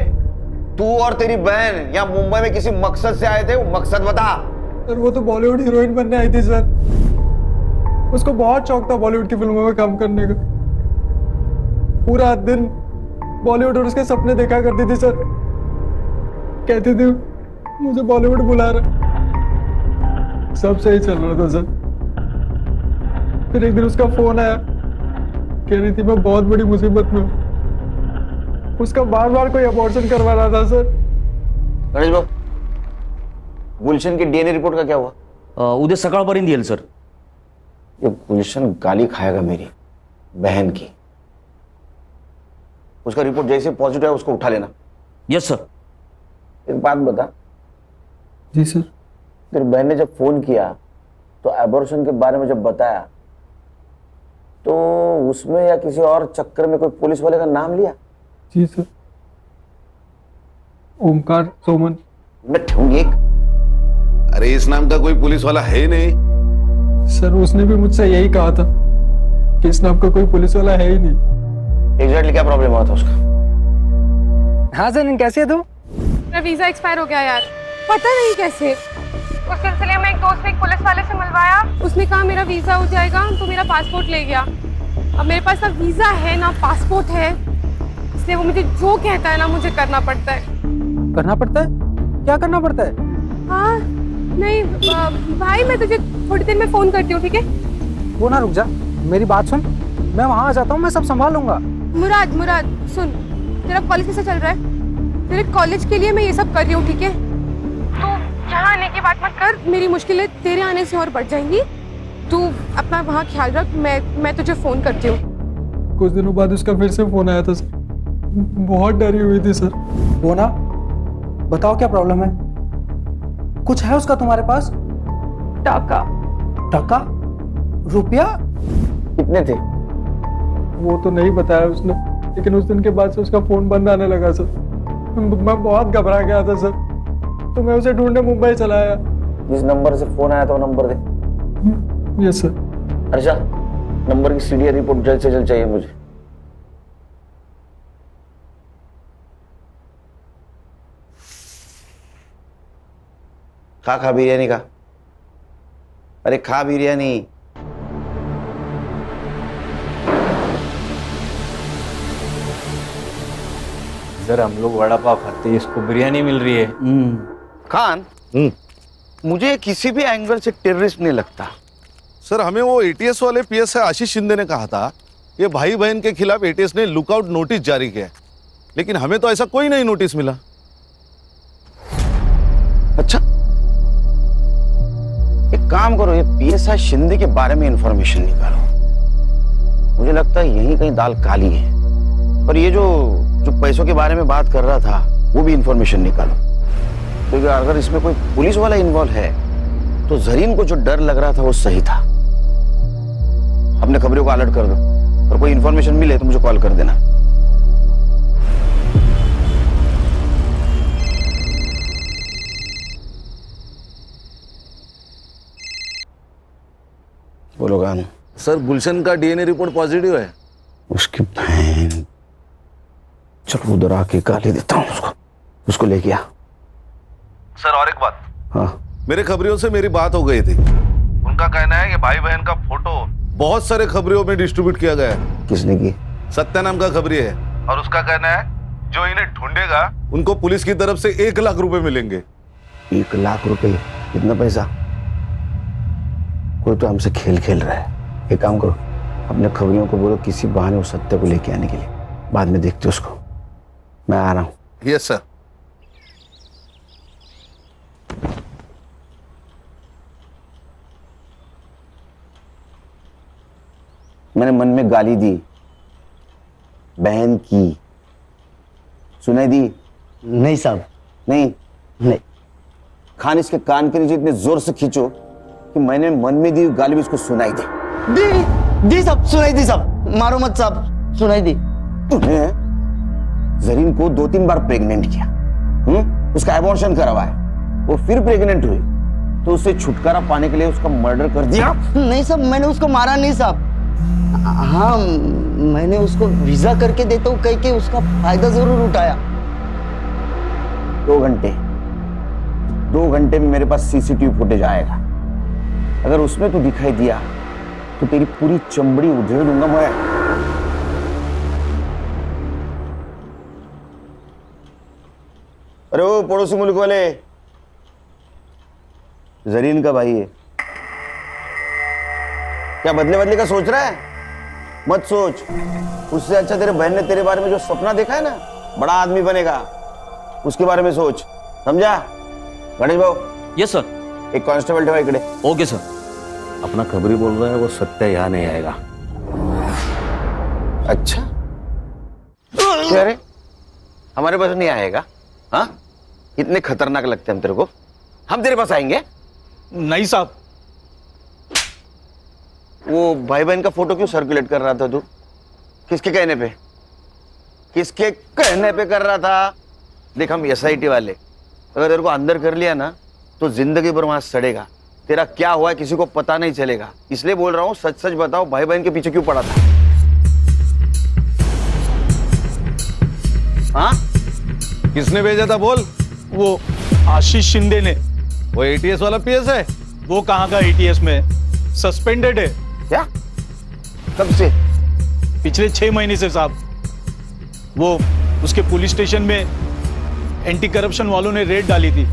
तू और तेरी बहन यहाँ मुंबई में किसी मकसद से आए थे, वो मकसद बता। सर वो तो बॉलीवुड हीरोइन बनने आई थी सर, उसको बहुत शौक था बॉलीवुड की फिल्मों में काम करने का। पूरा दिन बॉलीवुड और उसके सपने देखा करती थी सर, कहती थी मुझे बॉलीवुड बुला रहा। सब सही चल रहा था सर, फिर एक दिन उसका फोन आया, कह रही थी मैं बहुत बड़ी मुसीबत में हूँ। उसका बार बार कोई अबॉर्शन करवा रहा था सर। गणेश भाऊ, गुलशन की डीएनए रिपोर्ट का क्या हुआ? उद्या सकाळपर्यंत येईल सर। ये गुलशन गाली खाएगा मेरी बहन की। उसका रिपोर्ट जैसे पॉजिटिव है उसको उठा लेना। Yes sir. एक बात बता। जी सर। तेरी बहन ने जब फोन किया तो एबॉर्शन के बारे में जब बताया तो उसमें या किसी और चक्कर में कोई पुलिस वाले का नाम लिया? जी सर, ओमकार सोमन। मैं ठूंगी एक। अरे इस नाम का कोई पुलिस वाला है नहीं। सर उसने भी मुझसे यही कहा था कि इस नाम का कोई पुलिस वाला है ही नहीं। एग्जैक्टली क्या प्रॉब्लम हुआ था उसका? हाँ सर, कैसे है तू? मेरा वीजा एक्सपायर हो गया यार, पता नहीं कैसे। उस सिलसिले में एक दोस्त ने एक पुलिस वाले से मिलवाया, उसने कहा मेरा वीजा हो जाएगा, तो मेरा पासपोर्ट ले गया। अब मेरे पास ना वीजा है ना पासपोर्ट है, इसलिए वो मुझे जो कहता है ना मुझे करना पड़ता है। करना पड़ता है? क्या करना पड़ता है? हाँ नहीं भाई, मैं तुझे थोड़ी देर में फोन करती हूँ, ठीक है? वो ना रुक जा, मेरी बात सुन, मैं वहाँ आ जाता हूँ, मैं सब संभाल लूंगा। मुराद सुन, तेरा कॉलेज कैसा चल रहा है? तेरे कॉलेज के लिए मैं ये सब कर रही हूँ, ठीक है? तो यहाँ आने की बात मत कर, मेरी मुश्किलें तेरे आने से और बढ़ जाएंगी। तू अपना वहाँ ख्याल रख, मैं तुझे फोन करती हूँ। कुछ दिनों बाद उसका फिर से फोन आया था सर, बहुत डरी हुई थी सर। वो ना, बताओ क्या प्रॉब्लम है? कुछ है उसका तुम्हारे पास? टाका। टाका? रुपया? कितने थे? वो तो नहीं बताया उसने, लेकिन उस दिन के बाद से उसका फोन बंद आने लगा सर। मैं बहुत घबरा गया था सर, तो मैं उसे ढूंढने मुंबई चला आया। जिस नंबर से फोन आया था वो नंबर दे। Yes sir. अच्छा, नंबर की सीडीआर रिपोर्ट जल्द से जल्द चाहिए मुझे। खा बिरयानी खा। अरे खा बिरयानी। इधर हम लोग वड़ा पाव खाते हैं, इसको बिरयानी मिल रही है। खान, मुझे किसी भी एंगल से टेररिस्ट नहीं लगता। सर हमें वो एटीएस वाले पीएसआई आशीष शिंदे ने कहा था ये भाई बहन के खिलाफ एटीएस ने लुकआउट नोटिस जारी किया, लेकिन हमें तो ऐसा कोई नहीं नोटिस मिला। अच्छा, एक काम करो, ये पीएसआई शिंदे के बारे में इंफॉर्मेशन निकालो। मुझे लगता है यही कहीं दाल काली है। और ये जो पैसों के बारे में बात कर रहा था वो भी इंफॉर्मेशन निकालो, क्योंकि अगर इसमें कोई पुलिस वाला इन्वॉल्व है तो जरीन को जो डर लग रहा था वो सही था। अपने खबरों को अलर्ट कर दो और कोई इंफॉर्मेशन मिले तो मुझे कॉल कर देना। बोलो गान। सर गुलशन का डीएनए रिपोर्ट पॉजिटिव है। उसकी बहन, चलो उधर आके गाली देता हूँ उसको। उसको लेके आ। सर और एक बात, हाँ मेरे खबरियों से मेरी बात हो गई थी। उनका कहना है कि भाई बहन का फोटो बहुत सारे खबरियों में डिस्ट्रीब्यूट किया गया है। किसने की? सत्या नाम का खबरी है, और उसका कहना है जो इन्हें ढूंढेगा उनको पुलिस की तरफ से 1 लाख रुपए मिलेंगे। 1 लाख रुपए? कितना पैसा? कोई तो हमसे खेल खेल रहा है। एक काम करो, अपने खबरियों को बोलो किसी बहाने उस सत्य को लेके आने के लिए, बाद में देखते उसको। मैं आ रहा हूं। Yes sir. मैंने मन में गाली दी, बहन की, सुनाई दी? नहीं साहब, नहीं। खान इसके कान के नीचे इतने जोर से खींचो कि मैंने मन में दी गाली भी इसको सुनाई दी साहब, सुनाई दी साहब। मारो मत साहब, सुनाई दी। तूने जरीन को 2-3 बार प्रेग्नेंट किया, उसका एबॉर्शन करवाया, वो फिर प्रेग्नेंट हुई, तो उससे छुटकारा पाने के लिए उसका मर्डर कर दिया? नहीं साहब, मैंने उसको मारा नहीं साहब। हाँ, मैंने उसको वीजा करके देता हूँ कह के उसका फायदा जरूर उठाया। 2 घंटे में मेरे पास सीसीटीवी फुटेज आएगा। अगर उसमें तू दिखाई दिया तो तेरी पूरी चमड़ी उधेड़ दूंगा मैं। अरे वो पड़ोसी मुल्क वाले, जरीन का भाई है क्या? बदले का सोच रहा है? मत सोच। उससे अच्छा तेरे बहन ने तेरे बारे में जो सपना देखा है ना, बड़ा आदमी बनेगा, उसके बारे में सोच, समझा? गणेश भाऊ। Yes sir. एक कांस्टेबल ठेवा इकडे। Okay sir. अपना खबरी बोल रहा है वो सत्या यहाँ नहीं आएगा। अच्छा, अरे हमारे पास नहीं आएगा? हाँ, इतने खतरनाक लगते हैं हम तेरे को? हम तेरे पास आएंगे? नहीं साहब। वो भाई बहन का फोटो क्यों सर्कुलेट कर रहा था तू? किसके कहने पे? किसके कहने पे कर रहा था? देख, हम SIT वाले, अगर तेरे को अंदर कर लिया ना तो जिंदगी भर वहां सड़ेगा। तेरा क्या हुआ है किसी को पता नहीं चलेगा, इसलिए बोल रहा हूँ सच सच बताओ, भाई बहन के पीछे क्यों पड़ा था? हाँ, किसने भेजा था बोल? वो आशीष शिंदे ने। वो ATS वाला PS है? वो कहाँ का ATS में, सस्पेंडेड है। क्या? कब से? पिछले 6 महीने से साहब। वो उसके पुलिस स्टेशन में एंटी करप्शन वालों ने रेड डाली थी,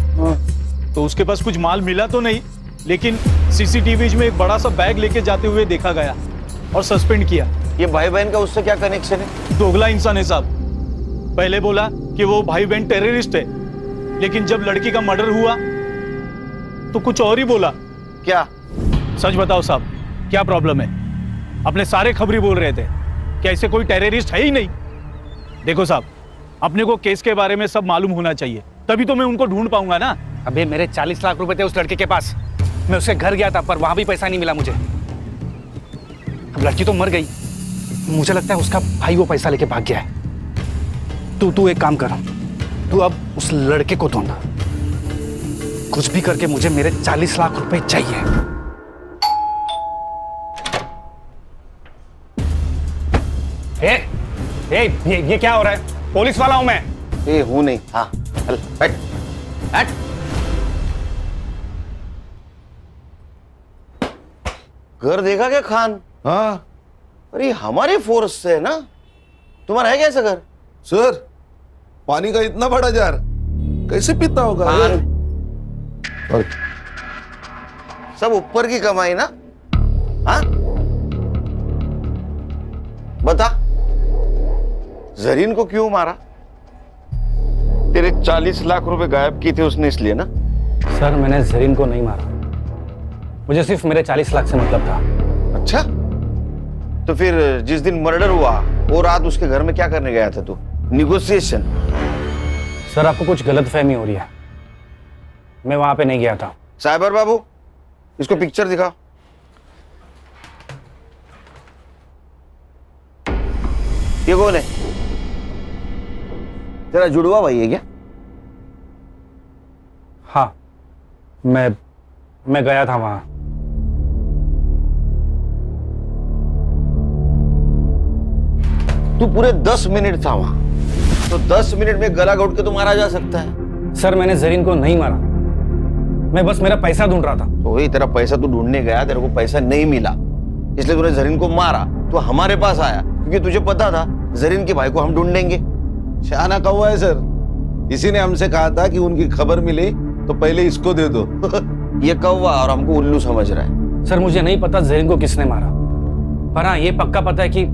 तो उसके पास कुछ माल मिला तो नहीं, लेकिन CCTV में एक बड़ा सा बैग लेके जाते हुए देखा गया और सस्पेंड किया। ये भाई बहन का उससे क्या कनेक्शन है? दोगला इंसान है साहब। पहले बोला कि वो भाई बहन टेररिस्ट है, लेकिन जब लड़की का मर्डर हुआ तो कुछ और ही बोला। क्या? सच बताओ साहब, क्या प्रॉब्लम है? अपने सारे खबरी बोल रहे थे कि ऐसे कोई टेररिस्ट है ही नहीं। देखो साहब, अपने को केस के बारे में सब मालूम होना चाहिए, तभी तो मैं उनको ढूंढ पाऊंगा ना। अबे मेरे 40 लाख रुपए थे उस लड़के के पास, मैं उसके घर गया था पर वहां भी पैसा नहीं मिला मुझे। अब लड़की तो मर गई, मुझे लगता है उसका भाई वो पैसा लेके भाग गया है। तू एक काम कर, तू अब उस लड़के को ढूंढ, कुछ भी करके मुझे मेरे 40 लाख रुपए चाहिए। ये क्या हो रहा है? पुलिस वाला हूं मैं। ए, हूं नहीं। हाँ, चल बैठ बैठ। घर देखा क्या खान? हाँ। अरे हमारे फोर्स से है ना? तुम्हारा है क्या ऐसा घर? सर, पानी का इतना बड़ा जार कैसे पीता होगा? और सब ऊपर की कमाई ना? हाँ, बता, जरीन को क्यों मारा? तेरे 40 लाख रुपए गायब किए थे उसने, इसलिए ना? सर, मैंने जरीन को नहीं मारा, मुझे सिर्फ मेरे 40 लाख से मतलब था। अच्छा, तो फिर जिस दिन मर्डर हुआ वो रात उसके घर में क्या करने गया था तू? निगोशिएशन? सर, आपको कुछ गलतफहमी हो रही है, मैं वहां पे नहीं गया था। साइबर बाबू, इसको पिक्चर दिखाओ। ये कौन है? तेरा जुड़वा भाई है क्या? हाँ, मैं गया था वहां। तू पूरे 10 मिनट था वहां, तो 10 मिनट में गला घोट के तो मारा जा सकता है। सर, मैंने जरीन को नहीं मारा, मैं बस मेरा पैसा ढूंढ रहा था। तो वही तेरा पैसा तू ढूंढने गया, तेरे को पैसा नहीं मिला, इसलिए तूने जरीन को मारा। तो हमारे पास आया क्योंकि तुझे पता था जरीन के भाई को हम ढूंढ लेंगे। शाना कौवा है सर, इसी ने हमसे कहा था कि उनकी खबर मिली तो पहले इसको दे दो। ये कौवा और हमको उल्लू समझ रहा है। सर मुझे नहीं पता जरीन को किसने मारा, पर हाँ ये पक्का पता है कि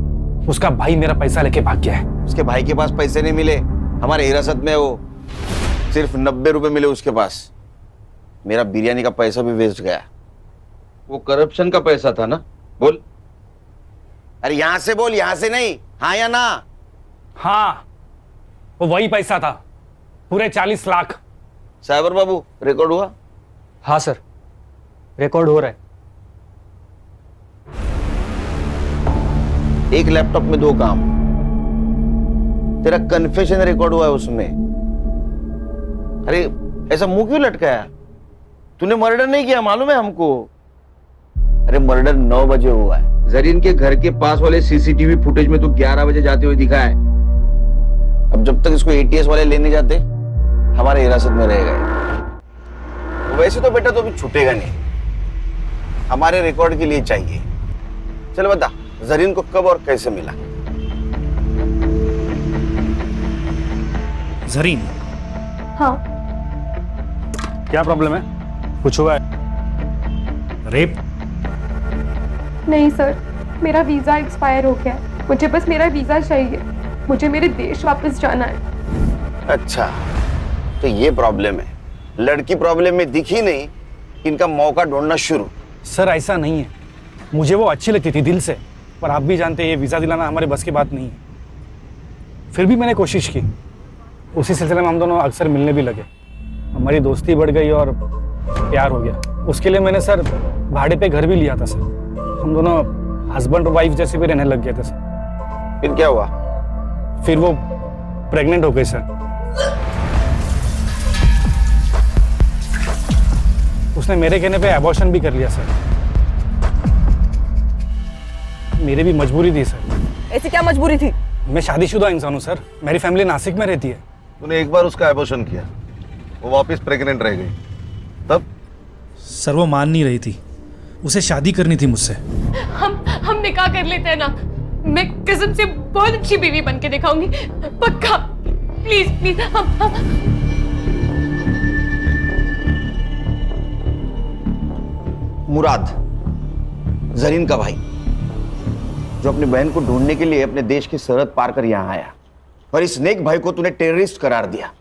उसका भाई मेरा पैसा लेके भाग गया है। उसके भाई के पास पैसे नहीं मिले, हमारे हिरासत में वो सिर्फ 90 रुपए मिले उसके पास। मेरा बिरयानी का पैसा भी वेस्ट गया। वो करप्शन का पैसा था ना? बोल, अरे यहां से बोल, यहां से नहीं, हाँ या ना? हाँ वो वही पैसा था, पूरे 40 लाख। साइबर बाबू रिकॉर्ड हुआ? हाँ सर, रिकॉर्ड हो रहा है। एक लैपटॉप में 2 काम। तेरा कन्फेशन रिकॉर्ड हुआ है उसमें। अरे ऐसा मुंह क्यों लटकाया? तूने मर्डर नहीं किया, मालूम है हमको। अरे मर्डर 9 बजे हुआ है। जरीन के घर के पास वाले सीसीटीवी फुटेज में तो 11 बजे जाते हुए दिखा है। अब जब तक इसको एटीएस वाले लेने जाते, हमारे हिरासत में रहेगा। वैसे तो बेटा तो अभी छूटेगा नहीं, हमारे रिकॉर्ड के लिए चाहिए। चल बता, जरीन को कब और कैसे मिला? जरीन? हाँ। क्या प्रॉब्लम है? कुछ हुआ है? रेप? नहीं सर, मेरा वीज़ा एक्सपायर हो गया है। मुझे बस मेरा वीज़ा चाहिए, मुझे मेरे देश वापस जाना है। अच्छा, तो ये प्रॉब्लम है। लड़की प्रॉब्लम में दिखी नहीं, इनका मौका ढूंढना शुरू। सर ऐसा नहीं है, मुझे वो अच्छी लगती थी दिल से, पर आप भी जानते हैं ये वीज़ा दिलाना हमारे बस की बात नहीं है। फिर भी मैंने कोशिश की। उसी सिलसिले में हम दोनों अक्सर मिलने भी लगे, हमारी दोस्ती बढ़ गई और प्यार हो गया। उसके लिए मैंने सर भाड़े पे घर भी लिया था सर। हम दोनों हस्बैंड और वाइफ जैसे भी रहने लग गए थे सर। फिर क्या हुआ? फिर वो प्रेग्नेंट हो गई सर। उसने मेरे कहने पे अबॉर्शन भी कर लिया सर। मेरी भी मजबूरी थी सर। ऐसी क्या मजबूरी थी? मैं शादीशुदा इंसान हूँ सर, मेरी फैमिली नासिक में रहती है। तूने एक बार उसका एबॉर्शन किया, वो वापस प्रेग्नेंट रह गई, तब? सर वो मान नहीं रही थी, उसे शादी करनी थी मुझसे। हम निकाह कर लेते हैं ना, मैं कसम से बहुत अच्छी बीवी बन के दिखाऊंगी, पक्का। प्लीज प्लीज मुराद, जरीन का भाई, जो अपनी बहन को ढूंढने के लिए अपने देश की सरहद पार कर यहां आया, और इस नेक भाई को तूने टेररिस्ट करार दिया।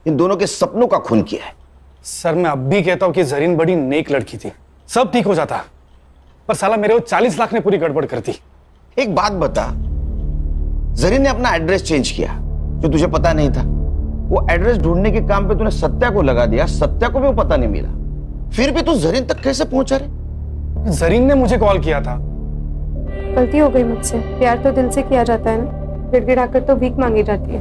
इन दोनों के सपनों का खून किया है। सर मैं अब भी कहता हूँ कि जरीन बड़ी नेक लड़की थी, सब ठीक हो जाता, पर साला मेरे वो 40 लाख ने पूरी गड़बड़ कर दी। एक बात बता, जरीन ने अपना एड्रेस चेंज किया जो तुझे पता नहीं था। वो एड्रेस ढूंढने के काम पे तूने सत्या को लगा दिया, सत्या को भी वो पता नहीं मिला, फिर भी तू जरीन तक कैसे पहुंचा रे? जरीन ने मुझे कॉल किया था। गलती हो गई मुझसे, प्यार तो दिल से किया जाता है ना, गिड़गिड़ाकर तो भीख मांगी जाती है।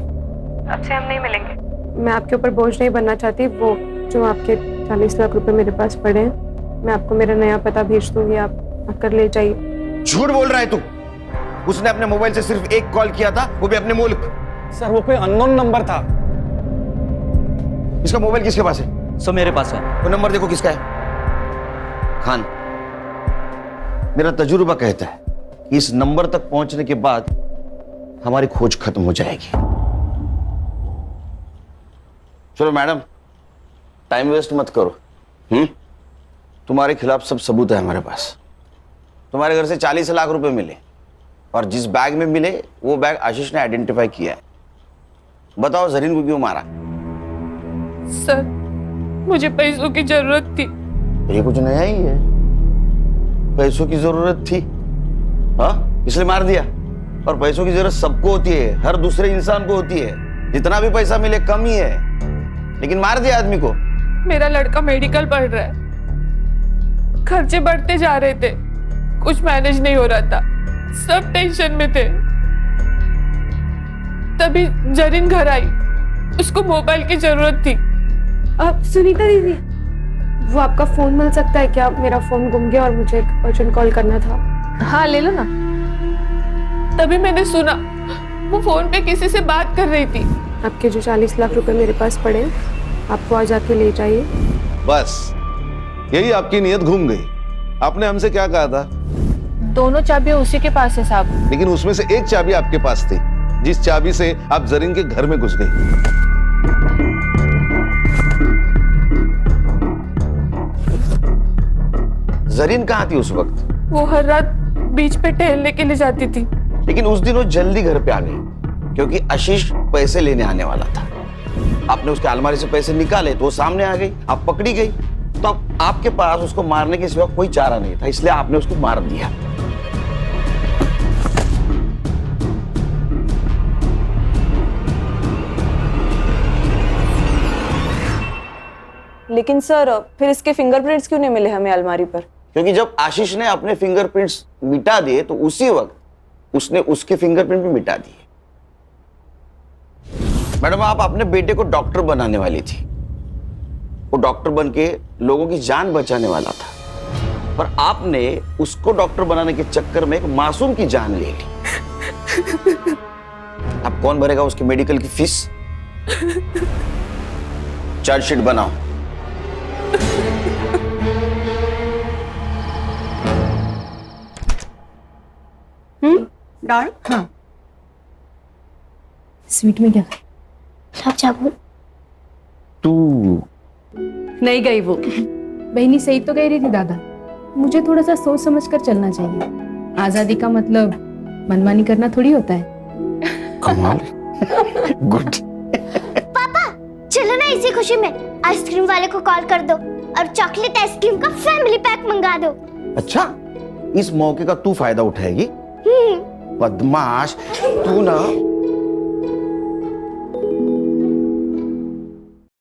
अब से हम नहीं मिलेंगे। मैं आपके ऊपर बोझ नहीं बनना चाहती। वो जो आपके 40 लाख रुपए मेरे पास पड़े हैं, मैं आपको मेरा नया पता भेज दूंगी, आप आकर ले जाइए। झूठ बोल रहा है तू। उसने अपने मोबाइल से सिर्फ एक कॉल किया था, वो भी अपने मुल्क। सर वो कोई अननोन नंबर था। इसका मोबाइल किसके पास है? सर मेरे पास है। वो नंबर देखो किसका है। खान, मेरा तजुर्बा कहता है कि इस नंबर तक पहुंचने के बाद हमारी खोज खत्म हो जाएगी। चलो मैडम, टाइम वेस्ट मत करो। तुम्हारे खिलाफ सब सबूत है हमारे पास। तुम्हारे घर से 40 लाख रुपए मिले, और जिस बैग में मिले वो बैग आशीष ने आइडेंटिफाई किया है। बताओ जरीन को क्यों मारा? सर मुझे पैसों की जरूरत थी। ये कुछ नया ही है, पैसों की जरूरत थी, हाँ इसलिए मार दिया। और पैसों की जरूरत सबको होती है, हर दूसरे इंसान को होती है। जितना भी पैसा मिले कम ही है, लेकिन मार दिया आदमी को। मेरा लड़का मेडिकल पढ़ रहा है, खर्चे बढ़ते जा रहे थे, कुछ मैनेज नहीं हो रहा था, सब टेंशन में थे। तभी जरीन घर आई, उसको मोबाइल की जरूरत थी। अब सुनीता दीदी, वो आपका फोन मिल सकता है क्या? मेरा फोन गुम गया और मुझे एक अर्जेंट कॉल करना था। हाँ ले लो ना। तभी मैंने सुना वो फोन पे किसी से बात कर रही थी। आपके जो 40 लाख रुपए मेरे पास पड़े हैं, आप वो आज आके ले जाइए। बस यही आपकी नीयत घूम गई। आपने हमसे क्या कहा था? दोनों चाबियां उसी के पास है साहब। लेकिन उसमें से एक चाबी आपके पास थी, जिस चाबी से आप जरीन के घर में घुस गई। जरीन कहाँ थी उस वक्त? वो हर रात बीच पे टहलने के लिए जाती थी। लेकिन उस दिन वो जल्दी घर पे आ गई क्योंकि आशीष पैसे लेने आने वाला था। आपने उसके अलमारी से पैसे निकाले तो वो सामने आ गई, आप पकड़ी गई। तो अब आपके पास उसको मारने के सिवा कोई चारा नहीं था, इसलिए आपने उसको मार दिया। लेकिन सर फिर इसके फिंगरप्रिंट्स क्यों नहीं मिले हमें अलमारी पर? क्योंकि जब आशीष ने अपने फिंगरप्रिंट्स मिटा दिए तो उसी वक्त उसने उसके फिंगरप्रिंट भी मिटा दिए। मैडम, आप अपने बेटे को डॉक्टर बनाने वाली थी। वो डॉक्टर बन के लोगों की जान बचाने वाला था, पर आपने उसको डॉक्टर बनाने के चक्कर में एक मासूम की जान ले ली। अब कौन भरेगा उसकी मेडिकल की फीस? चार्जशीट बनाओ। हाँ। स्वीट में क्या? गुलाब जामुन। तू नहीं गई वो। बहनी सही तो कह रही थी दादा, मुझे थोड़ा सा सोच समझ कर चलना चाहिए। आजादी का मतलब मनमानी करना थोड़ी होता है। कमाल। गुड। पापा चलो ना, इसी खुशी में आइसक्रीम वाले को कॉल कर दो और चॉकलेट आइसक्रीम का फैमिली पैक मंगा दो। अच्छा, इस मौके का तू फायदा उठाएगी? बदमाश तू ना।